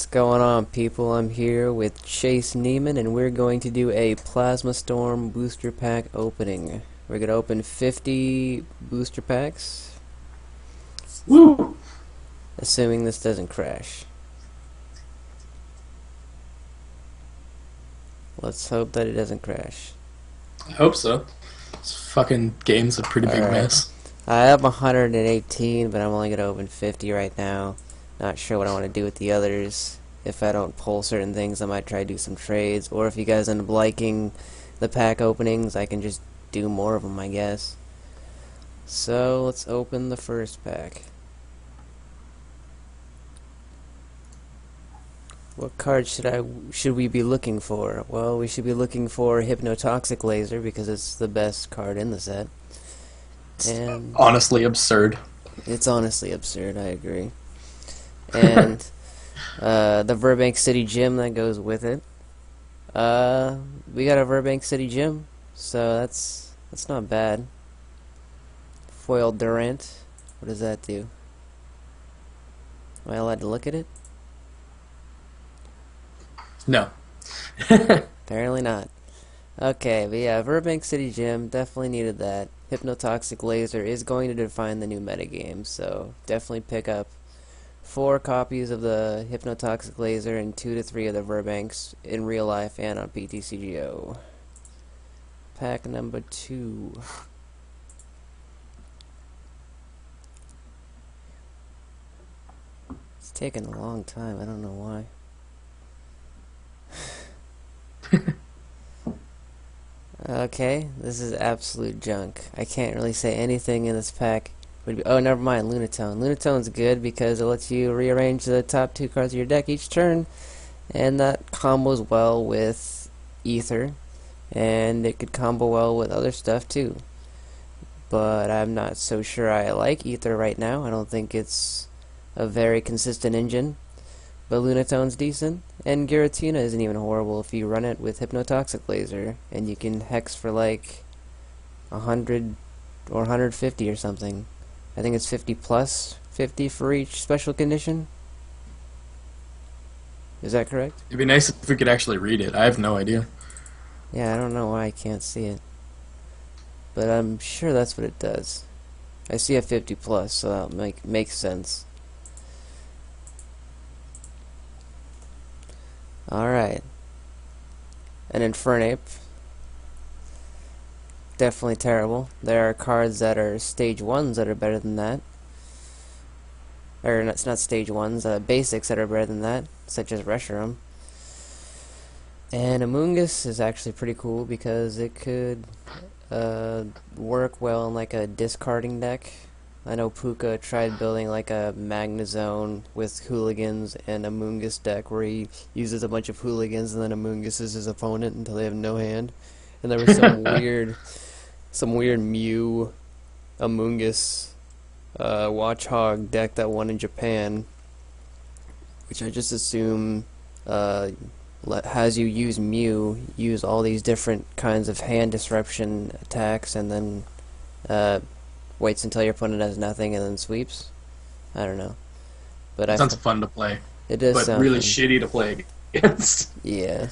What's going on, people? I'm here with Chase Neiman, and we're going to do a Plasma Storm booster pack opening. We're going to open 50 booster packs, Woo! assuming this doesn't crash. Let's hope that it doesn't crash. I hope so. This fucking game's a pretty big Alright. mess. I have 118, but I'm only going to open 50 right now. Not sure what I want to do with the others. If I don't pull certain things, I might try to do some trades. Or if you guys end up liking the pack openings, I can just do more of them, I guess. So, let's open the first pack. What card should we be looking for? Well, we should be looking for Hypnotoxic Laser because it's the best card in the set. And Honestly absurd. it's honestly absurd, I agree. And the Burbank City Gym that goes with it. We got a Burbank City Gym, so that's not bad. Foil Durant. What does that do? Am I allowed to look at it? No. Apparently not. Okay, but yeah, Burbank City Gym, definitely needed that. Hypnotoxic Laser is going to define the new metagame, so definitely pick up 4 copies of the Hypnotoxic Laser and 2 to 3 of the Burbanks in real life and on PTCGO. Pack number 2. It's taking a long time, I don't know why. Okay, this is absolute junk. I can't really say anything in this pack. Oh, never mind, Lunatone. Lunatone's good because it lets you rearrange the top 2 cards of your deck each turn, and that combos well with Ether, and it could combo well with other stuff too. But I'm not so sure I like Ether right now. I don't think it's a very consistent engine. But Lunatone's decent, and Giratina isn't even horrible if you run it with Hypnotoxic Laser, and you can hex for like 100 or 150 or something. I think it's 50 plus 50 for each special condition. Is that correct? It'd be nice if we could actually read it. I have no idea. Yeah, I don't know why I can't see it. But I'm sure that's what it does. I see a 50 plus, so that makes sense. Alright. An Infernape. Definitely terrible. There are cards that are stage 1s that are better than that. Or, it's not stage 1s, basics that are better than that, such as Reshiram. And Amoonguss is actually pretty cool because it could work well in like a discarding deck. I know Puka tried building like a Magnezone with Hooligans and Amoonguss deck where he uses a bunch of Hooligans and then Amoonguss is his opponent until they have no hand. And there was some weird Mew Amoonguss Watchhog deck that won in Japan, which I just assume has you use Mew, use all these different kinds of hand disruption attacks, and then waits until your opponent has nothing and then sweeps. I don't know, but Sounds fun to play, it does but sound really fun. shitty to play against. Yeah.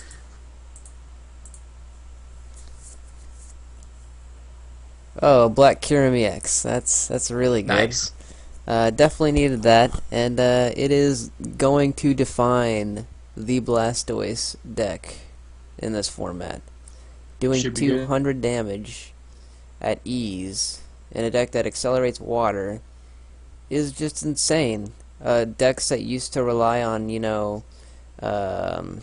Oh, Black Kyurem EX. That's really good. Nice. Definitely needed that, and it is going to define the Blastoise deck in this format. Doing Should be good. 200 damage at ease in a deck that accelerates water is just insane. Decks that used to rely on, um,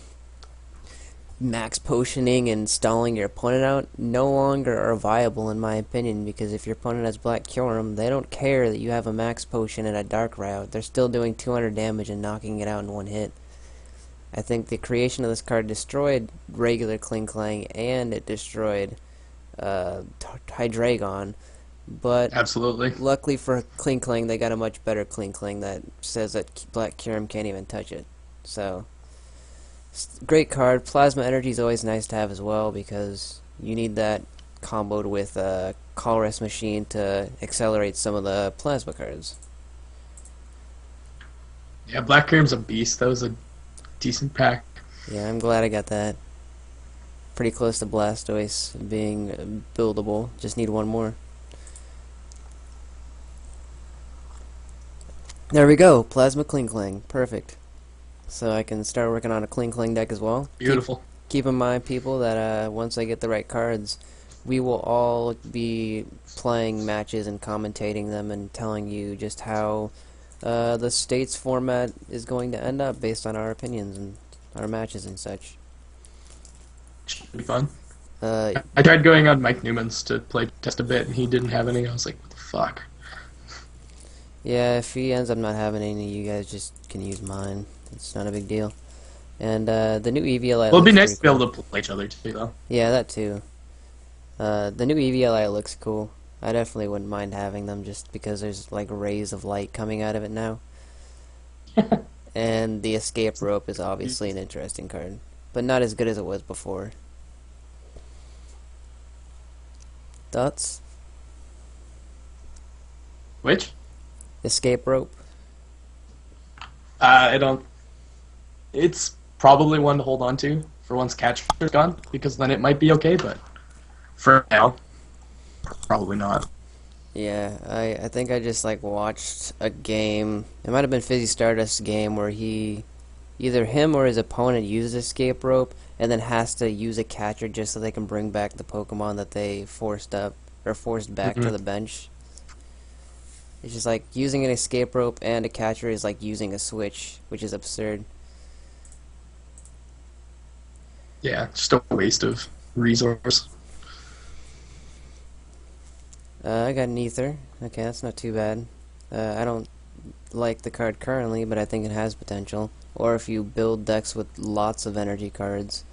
max potioning and stalling your opponent out no longer are viable in my opinion, because if your opponent has Black Kyurem, they don't care that you have a max potion and a dark route. They're still doing 200 damage and knocking it out in one hit. I think the creation of this card destroyed regular Klinklang and it destroyed Hydreigon, but Absolutely. luckily for Klinklang, they got a much better Klinklang that says that Black Kyurem can't even touch it. So, great card. Plasma Energy is always nice to have as well because you need that comboed with Colress Machine to accelerate some of the plasma cards. Yeah, Black Cream's a beast. That was a decent pack. Yeah, I'm glad I got that. Pretty close to Blastoise being buildable. Just need one more. There we go. Plasma Klinkling. Perfect. So I can start working on a Klinkling deck as well. Beautiful. Keep in mind, people, that once I get the right cards, we will all be playing matches and commentating them and telling you just how the states format is going to end up based on our opinions and our matches and such. Should be fun. Uh, I tried going on Mike Newman's to play test a bit, and he didn't have any. I was like, what the fuck? yeah, if he ends up not having any, you guys just can use mine. It's not a big deal. And the new EVLI Well, it'd be looks nice pretty to be cool. able to play each other too, though. Yeah, that too. The new EVLI looks cool. I definitely wouldn't mind having them just because there's like rays of light coming out of it now. And the escape rope is obviously an interesting card, but not as good as it was before. Thoughts? Which? Escape rope? I don't. It's probably one to hold on to for once Catcher's gone, because then it might be okay, but for now, probably not. Yeah, I think I just like watched a game. It might have been Fizzy Stardust's game where either him or his opponent uses escape rope and then has to use a catcher just so they can bring back the Pokemon that they forced up or forced back to the bench. It's just like using an escape rope and a catcher is like using a switch, which is absurd. Yeah, just a waste of resource. I got an Ether. Okay, that's not too bad. I don't like the card currently, but I think it has potential. Or if you build decks with lots of energy cards,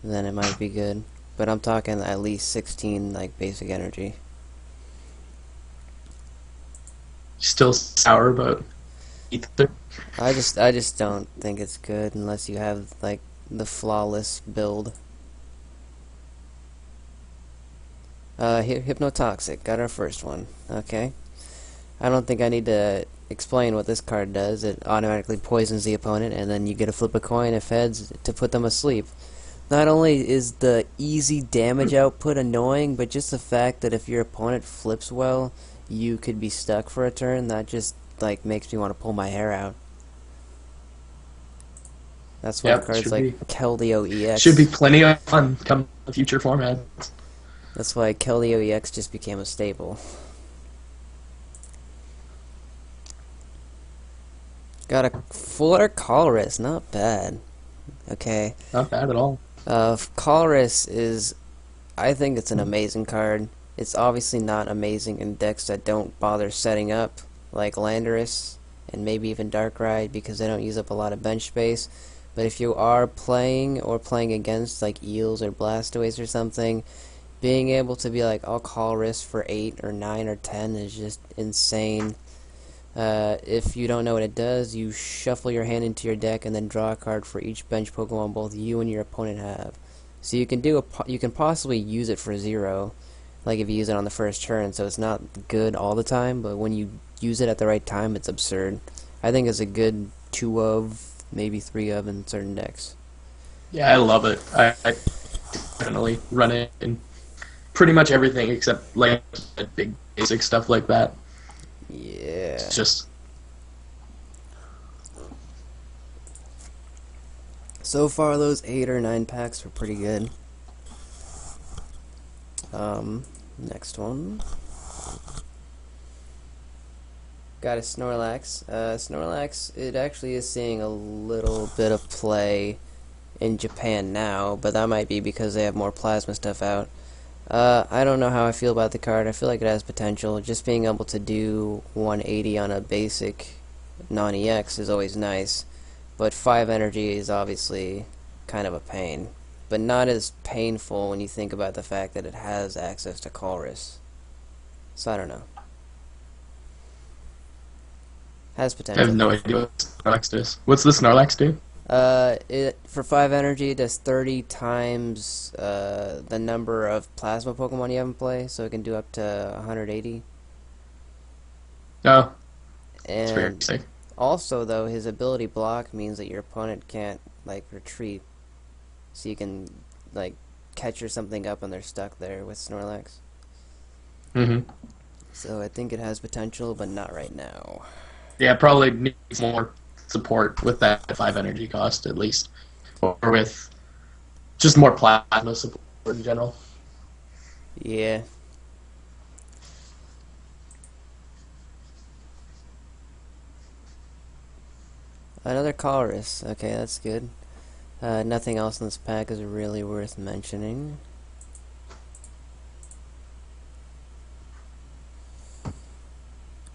then it might be good. But I'm talking at least 16 like basic energy. Still sour about Ether. I just don't think it's good unless you have like the flawless build. Hypnotoxic, got our first one. Okay. I don't think I need to explain what this card does. It automatically poisons the opponent, and then you get to flip a coin if heads to put them asleep. Not only is the easy damage output annoying, but just the fact that if your opponent flips well, you could be stuck for a turn, that just like makes me want to pull my hair out. That's why Yep, cards should like be. Keldeo EX. Should be plenty of fun come the future format. That's why Keldeo EX just became a staple. Got a fuller Colress, not bad. Okay. Not bad at all. Colress is, I think it's an amazing card. It's obviously not amazing in decks that don't bother setting up, like Landorus and maybe even Darkrai, because they don't use up a lot of bench space. But if you are playing or playing against like Eels or Blastoise or something, being able to be like, I'll Colress for 8 or 9 or 10 is just insane. If you don't know what it does, you shuffle your hand into your deck and then draw a card for each bench Pokemon both you and your opponent have. So you can you can possibly use it for 0, like if you use it on the first turn. So it's not good all the time, but when you use it at the right time, it's absurd. I think it's a good 2 of, maybe 3 of in certain decks. Yeah, I love it. I definitely run it in pretty much everything except like big basic stuff like that. Yeah. It's just So far, those 8 or 9 packs were pretty good. Next one. Got a Snorlax. Snorlax, it actually is seeing a little bit of play in Japan now, but that might be because they have more plasma stuff out. I don't know how I feel about the card. I feel like it has potential. Just being able to do 180 on a basic non-EX is always nice, but 5 energy is obviously kind of a pain. But not as painful when you think about the fact that it has access to Colress. So I don't know. Has I potential. have no idea what Snorlax does. What's the Snorlax do? It for 5 energy, it does 30 times the number of plasma Pokemon you have in play, so it can do up to 180. Oh, it's very And sick. also, though, his ability block means that your opponent can't like retreat, so you can like catch or something up and they're stuck there with Snorlax. Hmm. So I think it has potential, but not right now. Yeah, probably needs more support with that 5 energy cost at least, or with just more plasma support in general. Yeah. Another Colress. Okay, that's good. Nothing else in this pack is really worth mentioning.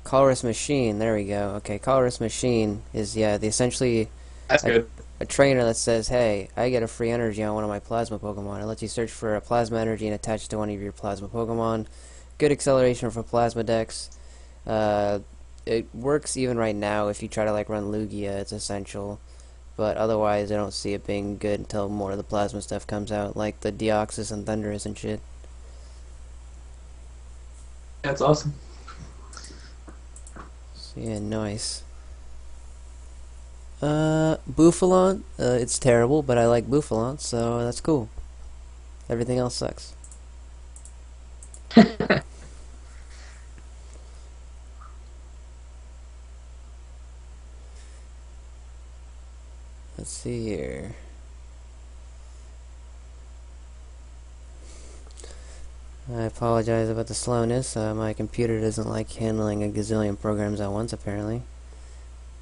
Colress Machine, there we go. Okay, Colress Machine is, yeah, essentially That's a, good. a trainer that says, hey, I get a free energy on one of my plasma Pokemon. It lets you search for a plasma energy and attach it to one of your plasma Pokemon. Good acceleration for plasma decks. Uh, it works even right now if you try to like run Lugia, it's essential. But otherwise, I don't see it being good until more of the plasma stuff comes out, like the Deoxys and Thundurus and shit. That's awesome. So yeah, nice. Bouffalon, it's terrible, but I like Bouffalon, so that's cool. Everything else sucks. Let's see here. I apologize about the slowness. My computer doesn't like handling a gazillion programs at once, apparently.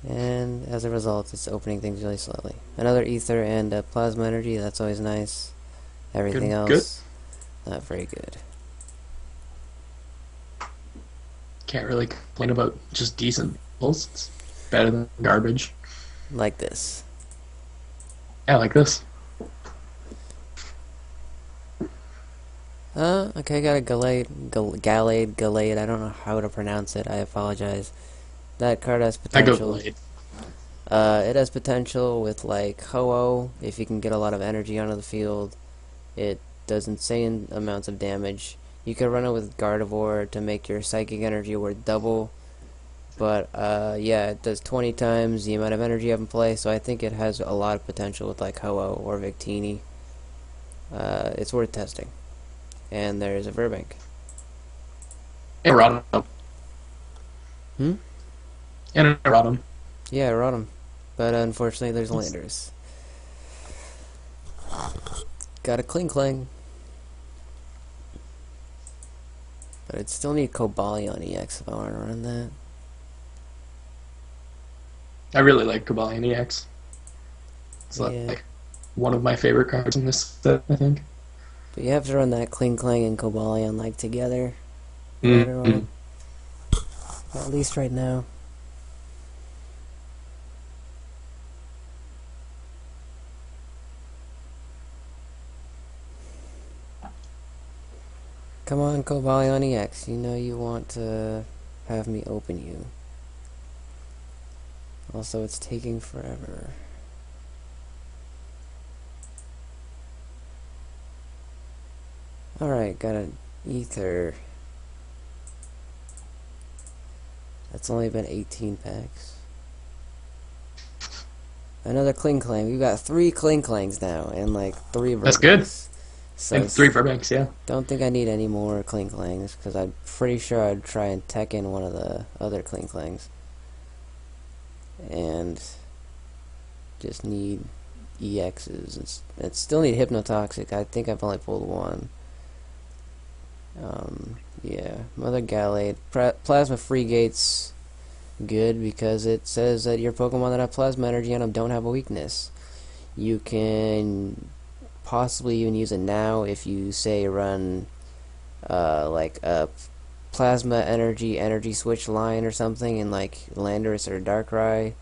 And as a result, it's opening things really slowly. Another ether and plasma energy, that's always nice. Everything Good, good. else, not very good. Can't really complain about just decent pulls. It's better than garbage. Like this. Yeah, like this. Okay, got a Gallade, I don't know how to pronounce it, I apologize. That card has I go potential. late. It has potential with like Ho-Oh, if you can get a lot of energy onto the field. It does insane amounts of damage. You can run it with Gardevoir to make your psychic energy worth double. But yeah, it does 20 times the amount of energy you have in play, so I think it has a lot of potential with like Ho-Oh or Victini. It's worth testing. And there's a Verbank. And Rotom. Hmm? And a Rotom. Yeah, Rotom. But unfortunately, there's Landers. Got a Kling. But I'd still need Cobalion EX if I want to run that. I really like Cobalion EX. It's Yeah. like one of my favorite cards in this set, I think. But you have to run that Kling and Cobalion like together. Right or Mm-hmm. wrong. At least right now. Come on, Cobalion EX. You know you want to have me open you. Also, it's taking forever. Alright, got an Ether. That's only been 18 packs. Another Kling. We've got 3 Kling now, and like 3 That's good. Verbanks. So And 3 Verbanks, yeah. don't think I need any more Kling because I'm pretty sure I'd try and tech in one of the other Kling. And just need EXs. It still need Hypnotoxic. I think I've only pulled 1. Yeah, Mother Gallade. Plasma Free Gate's good because it says that your Pokemon that have Plasma Energy on them don't have a weakness. You can possibly even use it now if you say run like a Plasma Energy Switch line or something in like Landorus or Darkrai.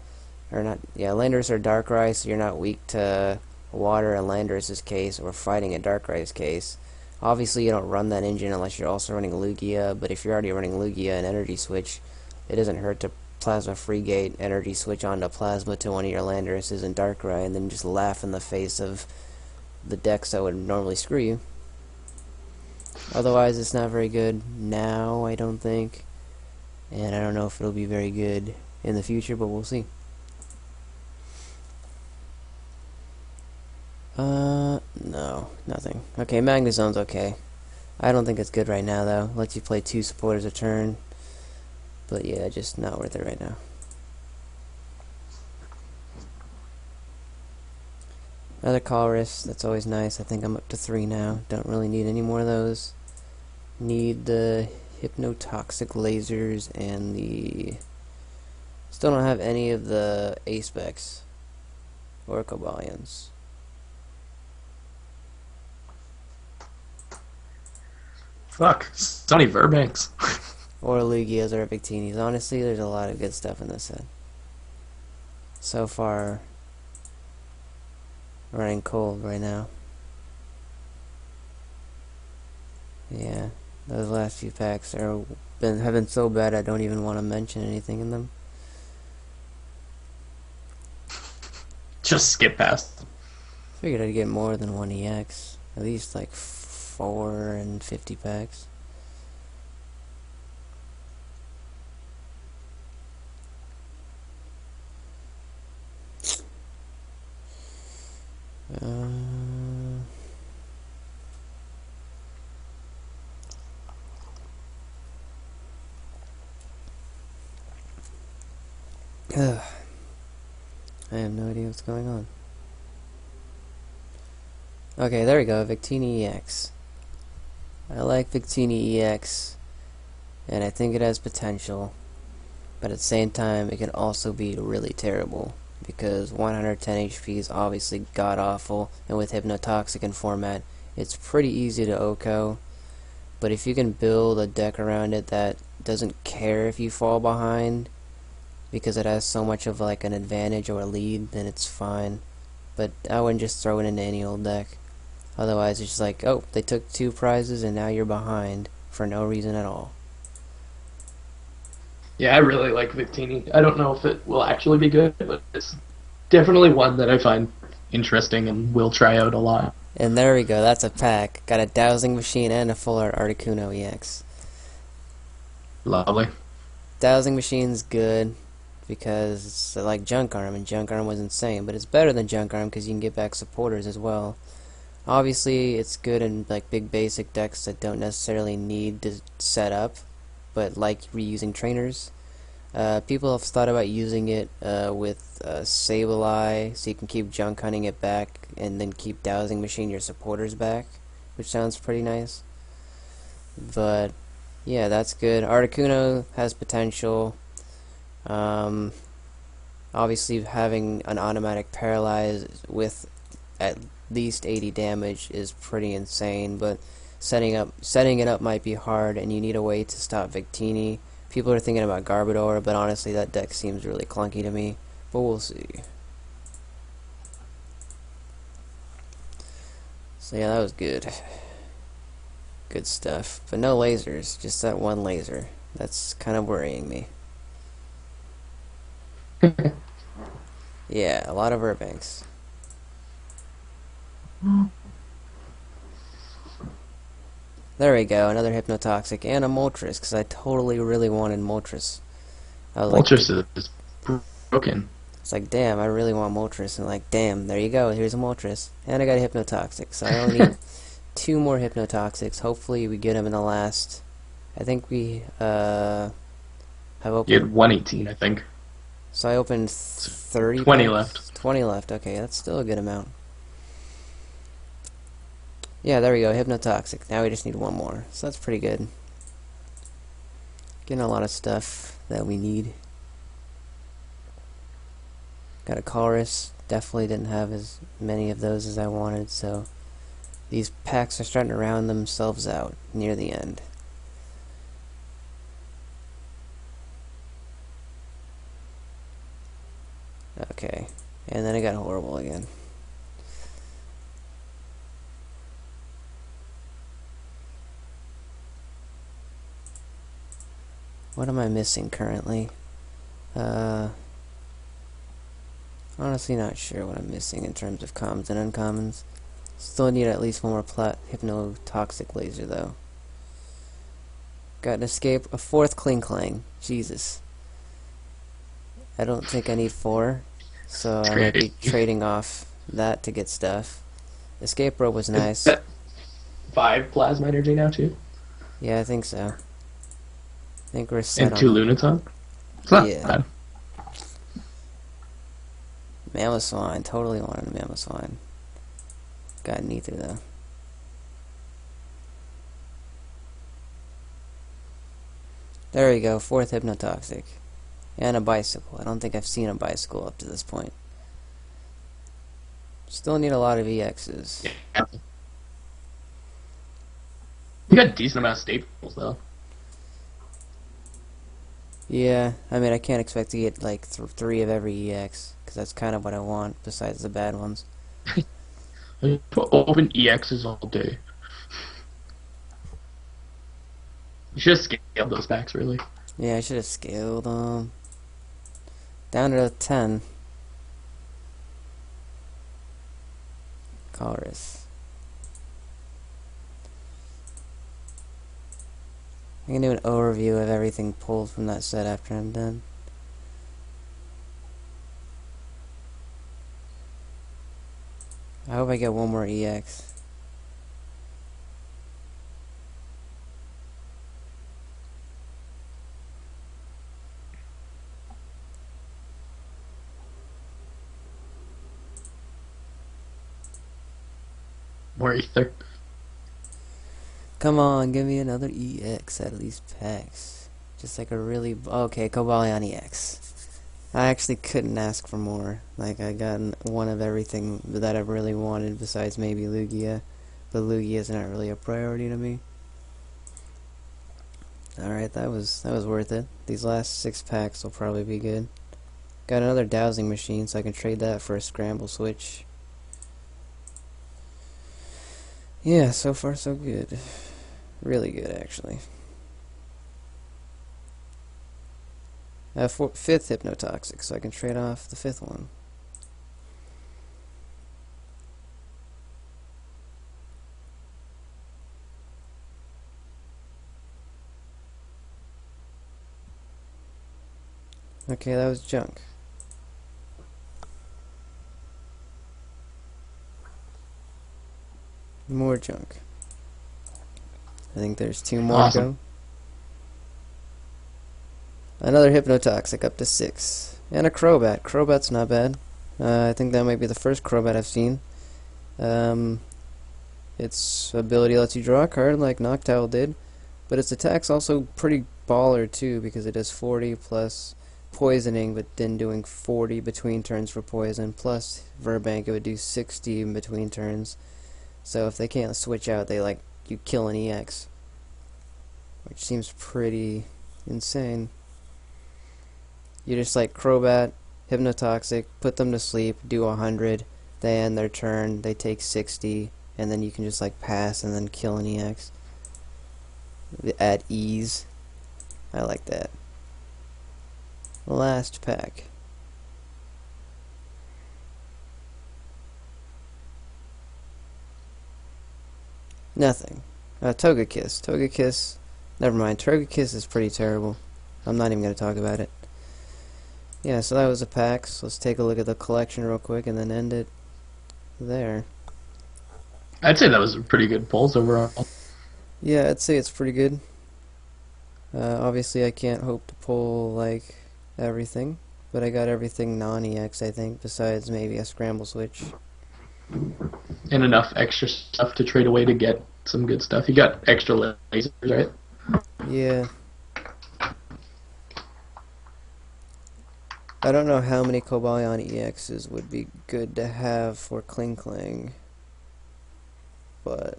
Or not, yeah, Landorus or Darkrai, so you're not weak to Water in Landorus' case or fighting in Darkrai's case. Obviously, you don't run that engine unless you're also running Lugia, but if you're already running Lugia and Energy Switch, it doesn't hurt to Plasma Freegate, Energy Switch onto Plasma to one of your Landorus's and Darkrai, and then just laugh in the face of the decks that would normally screw you. Otherwise, it's not very good now, I don't think. And I don't know if it'll be very good in the future, but we'll see. No, nothing. Okay, Magnazone's okay. I don't think it's good right now, though. Lets you play 2 supporters a turn. But yeah, just not worth it right now. Another Colress, that's always nice. I think I'm up to 3 now. Don't really need any more of those. Need the hypnotoxic lasers and the... Still don't have any of the A-specs or Cobalions. Fuck, Sonny Verbanks. Or Lugias or Victinis. Honestly, there's a lot of good stuff in this set. So far, running cold right now. Yeah, those last few packs have been so bad I don't even want to mention anything in them. Just skip past. Figured I'd get more than 1 EX. At least like 4 and 50 packs. I have no idea what's going on. Okay, there we go, Victini EX. I like Victini EX, and I think it has potential, but at the same time, it can also be really terrible, because 110 HP is obviously god-awful, and with Hypnotoxic in format, it's pretty easy to OHKO, but if you can build a deck around it that doesn't care if you fall behind, because it has so much of like an advantage or a lead, then it's fine. But I wouldn't just throw it into any old deck. Otherwise it's just like, oh, they took 2 prizes and now you're behind for no reason at all. Yeah, I really like Victini. I don't know if it will actually be good, but it's definitely one that I find interesting and will try out a lot. And there we go, that's a pack. Got a Dowsing Machine and a full art Articuno EX. Lovely. Dowsing Machine's good because it's like Junk Arm, and Junk Arm was insane, but it's better than Junk Arm because you can get back supporters as well. Obviously, it's good in like big basic decks that don't necessarily need to set up, but like reusing trainers. People have thought about using it with Sableye, so you can keep junk hunting it back, and then keep Dowsing Machine your supporters back, which sounds pretty nice. But yeah, that's good. Articuno has potential. Obviously, having an automatic paralyze with at least 80 damage is pretty insane, but setting it up might be hard, and you need a way to stop Victini. People are thinking about Garbodor, but honestly that deck seems really clunky to me, but we'll see. So yeah, that was good. Good stuff. But no lasers, just that one laser. That's kind of worrying me. Yeah, a lot of Urbanks. There we go, another Hypnotoxic and a Moltres, because I totally really wanted Moltres. I was Moltres like, is broken. it's like, damn, I really want Moltres, and like, damn, there you go, here's a Moltres. And I got a Hypnotoxic, so I only need 2 more Hypnotoxics. Hopefully we get them in the last... I think we have opened... You had 118, I think. So I opened 30 20 packs? left. 20 left, okay, that's still a good amount. Yeah, there we go, Hypnotoxic. Now we just need 1 more, so that's pretty good. Getting a lot of stuff that we need. Got a Chorus. Definitely didn't have as many of those as I wanted, so these packs are starting to round themselves out near the end. Okay, and then I got Horrible again. What am I missing currently? Honestly not sure what I'm missing in terms of commons and uncommons. Still need at least 1 more Hypnotoxic laser though. Got an escape, a 4th Kling Klang. Jesus. I don't think I need 4, so I might be trading off that to get stuff. Escape rope was Is nice. that 5 plasma energy now too? Yeah, I think so. I think we're set And 2 on. Lunaton? It's not Yeah. bad. Mammoth swine. Totally wanted a mammoth swine. Got neither though. There we go. 4th hypnotoxic. And a bicycle. I don't think I've seen a bicycle up to this point. Still need a lot of EXs. Yeah. You got a decent amount of staples though. Yeah, I mean, I can't expect to get like 3 of every EX, because that's kind of what I want, besides the bad ones. Open EXs all day. You should have scaled those packs, really. Yeah, I should have scaled them. Down to 10. Chorus. I can do an overview of everything pulled from that set after I'm done. I hope I get one more EX. More ether. Come on, give me another EX out of these packs. Just like a really... Okay, Cobalion EX. I actually couldn't ask for more. Like, I got one of everything that I really wanted besides maybe Lugia. But Lugia's not really a priority to me. Alright, that was worth it. These last 6 packs will probably be good. Got another dowsing machine, so I can trade that for a scramble switch. Yeah, so far so good. Really good, actually. 5th hypnotoxic, so I can trade off the 5th one. Okay, that was junk. More junk. I think there's 2 more to Awesome. go. Another hypnotoxic up to 6. And a Crobat. Crobat's not bad. I think that might be the first Crobat I've seen. Its ability lets you draw a card like Noctowl did, but its attack's also pretty baller too, because it does 40 plus poisoning, but then doing 40 between turns for poison, plus Verbank it would do 60 in between turns. So if they can't switch out, they like you kill an EX, which seems pretty insane. You just like Crobat, Hypnotoxic, put them to sleep, do 100, they end their turn, they take 60, and then you can just like pass and then kill an EX at ease. I like that. Last pack. Nothing. Togekiss. Togekiss. Never mind. Togekiss is pretty terrible. I'm not even going to talk about it. Yeah, so that was a pack. So let's take a look at the collection real quick and then end it there. I'd say that was pretty good pulls overall. Yeah, I'd say it's pretty good. Obviously, I can't hope to pull, like, everything. But I got everything non-EX, I think, besides maybe a scramble switch. And enough extra stuff to trade away to get some good stuff. You got extra lasers, right? Yeah. I don't know how many Cobalion EXs would be good to have for Kling Kling, but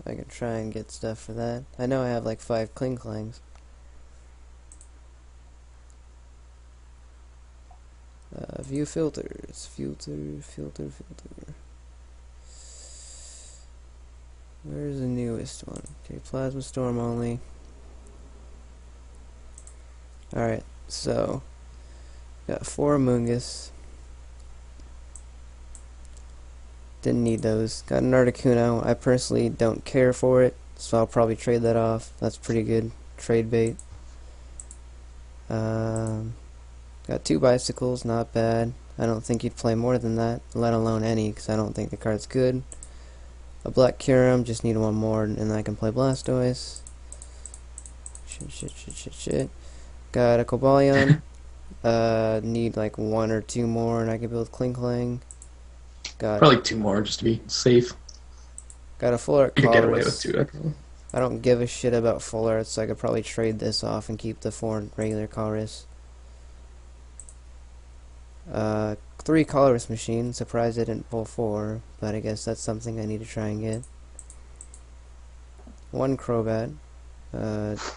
I can try and get stuff for that. I know I have like 5 Kling Klings. View filters. Filter. Where's the newest one? Okay, Plasma Storm only. Alright, so got 4 Mungus. Didn't need those. Got an Articuno. I personally don't care for it, so I'll probably trade that off. That's pretty good trade bait. Got 2 Bicycles, not bad. I don't think you'd play more than that, let alone any, because I don't think the card's good. A black Kyurem, just need one more, and then I can play Blastoise. Shit. Got a Cobalion. Need like one or two more, and I can build Klinklang. Got Probably two more just to be safe. got a full art You could get away with Colress. two, actually. I don't give a shit about full art, so I could probably trade this off and keep the 4 regular Colress. 3 Colress machines. Surprised I didn't pull 4, but I guess that's something I need to try and get. 1 Crobat.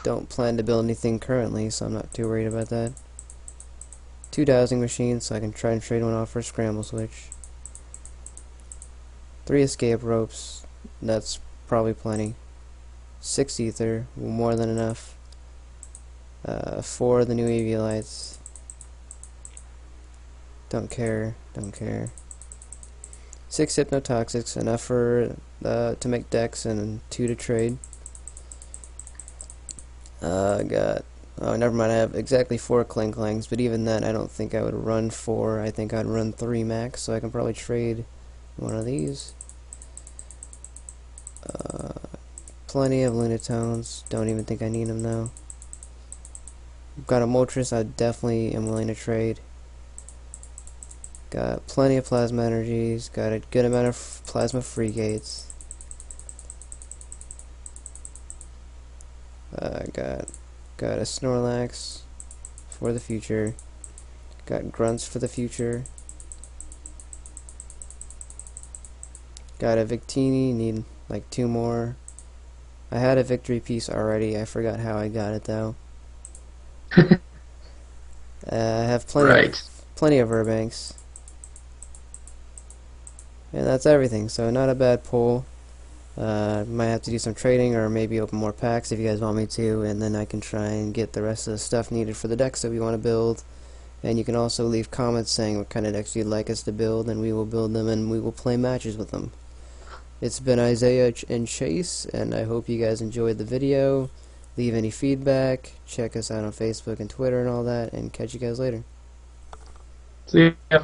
Don't plan to build anything currently, so I'm not too worried about that. 2 dowsing machines, so I can try and trade one off for a scramble switch. 3 escape ropes. That's probably plenty. 6 ether, more than enough. 4 of the new Eviolites. Don't care. 6 hypnotoxics, enough for to make decks and 2 to trade. Got oh, never mind. I have exactly 4 Klinklangs, but even then, I don't think I would run 4. I think I'd run 3 max, so I can probably trade one of these. Plenty of Lunatones. Don't even think I need them now. Got a Moltres. I definitely am willing to trade. Got plenty of Plasma Energies. Got a good amount of Plasma Freegates. Got a Snorlax for the future. Got Grunts for the future. Got a Victini, need like 2 more. I had a victory piece already, I forgot how I got it though. I have Right. plenty of Urbanks. And that's everything, so not a bad pull. Might have to do some trading or maybe open more packs if you guys want me to, and then I can try and get the rest of the stuff needed for the decks that we want to build. And you can also leave comments saying what kind of decks you'd like us to build, and we will build them and we will play matches with them. It's been Isaiah and Chase, and I hope you guys enjoyed the video. Leave any feedback, check us out on Facebook and Twitter and all that, and catch you guys later. See ya.